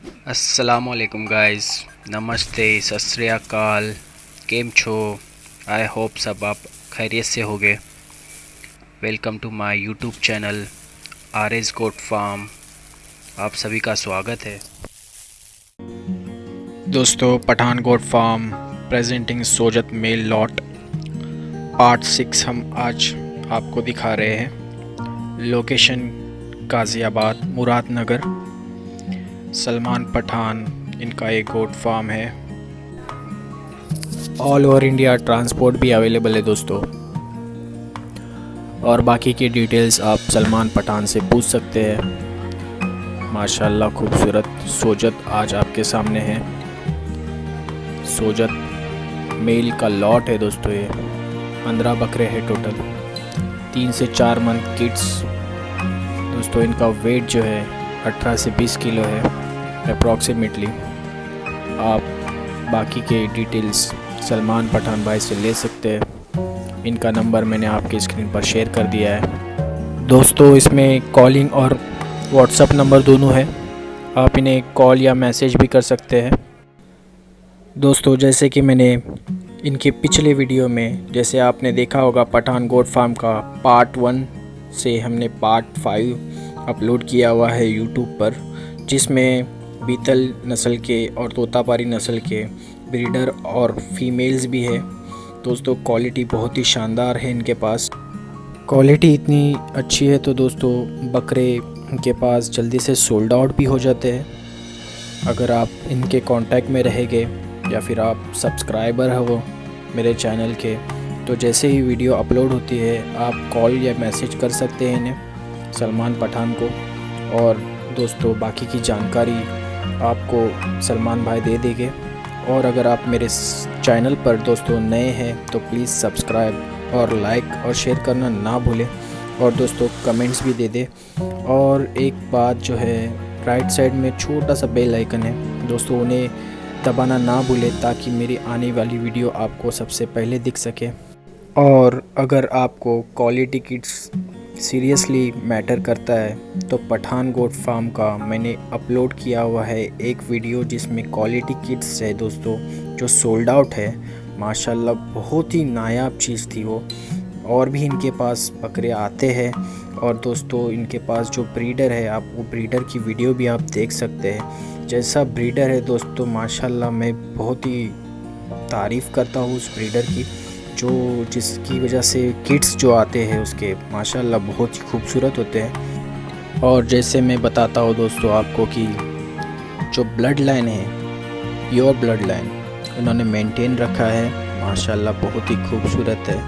अस्सलामुअलैकुम गाइस, नमस्ते, सत श्री अकाल। केम छो? आई होप सब आप खैरियत से होगे। Welcome to my YouTube channel R S goat farm. आप सभी का स्वागत है दोस्तों। Pathan goat farm presenting Sojat male lot part 6 हम आज आपको दिखा रहे हैं। लोकेशन गाज़ियाबाद मुरादनगर। सलमान पठान इनका एक गोट फार्म है। ऑल ओवर इंडिया ट्रांसपोर्ट भी अवेलेबल है दोस्तों। और बाकी की डिटेल्स आप सलमान पठान से पूछ सकते हैं। माशाल्लाह खूबसूरत सोजत आज आपके सामने है। सोजत मेल का लॉट है दोस्तों। ये 15 बकरे हैं टोटल। 3 से 4 मंथ किड्स दोस्तों। इनका वेट जो है 18 से 20 किलो है अप्रॉक्सीमेटली। आप बाकी के डिटेल्स सलमान पठान भाई से ले सकते हैं। इनका नंबर मैंने आपके स्क्रीन पर शेयर कर दिया है दोस्तों। इसमें कॉलिंग और व्हाट्सअप नंबर दोनों है। आप इन्हें कॉल या मैसेज भी कर सकते हैं दोस्तों। जैसे कि मैंने इनके पिछले वीडियो में जैसे आपने देखा होगा, पठान गोट फार्म का पार्ट 1 से हमने पार्ट 5 अपलोड किया हुआ है यूट्यूब पर, जिसमें बीतल नस्ल के और तोतापारी नस्ल के ब्रीडर और फीमेल्स भी है दोस्तों। क्वालिटी बहुत ही शानदार है इनके पास। क्वालिटी इतनी अच्छी है तो दोस्तों बकरे इनके पास जल्दी से सोल्ड आउट भी हो जाते हैं। अगर आप इनके कांटेक्ट में रहेंगे या फिर आप सब्सक्राइबर हो मेरे चैनल के, तो जैसे ही वीडियो अपलोड होती है आप कॉल या मैसेज कर सकते हैं इन्हें, सलमान पठान को। और दोस्तों बाकी की जानकारी आपको सलमान भाई दे देंगे। और अगर आप मेरे चैनल पर दोस्तों नए हैं तो प्लीज़ सब्सक्राइब और लाइक और शेयर करना ना भूलें। और दोस्तों कमेंट्स भी दे दें। और एक बात जो है, राइट साइड में छोटा सा बेल आइकन है दोस्तों, उन्हें दबाना ना भूलें ताकि मेरी आने वाली वीडियो आपको सबसे पहले दिख सके। और अगर आपको क्वालिटी किड्स सीरियसली मैटर करता है तो पठान गोट फार्म का मैंने अपलोड किया हुआ है एक वीडियो, जिसमें क्वालिटी किड्स है दोस्तों जो सोल्ड आउट है। माशाल्लाह बहुत ही नायाब चीज़ थी वो। और भी इनके पास बकरे आते हैं। और दोस्तों इनके पास जो ब्रीडर है, आप वो ब्रीडर की वीडियो भी आप देख सकते हैं। जैसा ब्रीडर है दोस्तों, माशाल्लाह मैं बहुत ही तारीफ़ करता हूँ उस ब्रीडर की, जो जिसकी वजह से किड्स जो आते हैं उसके माशाल्लाह बहुत ही खूबसूरत होते हैं। और जैसे मैं बताता हूँ दोस्तों आपको कि जो ब्लड लाइन है, प्योर ब्लड लाइन उन्होंने मेंटेन रखा है। माशाल्लाह बहुत ही खूबसूरत है।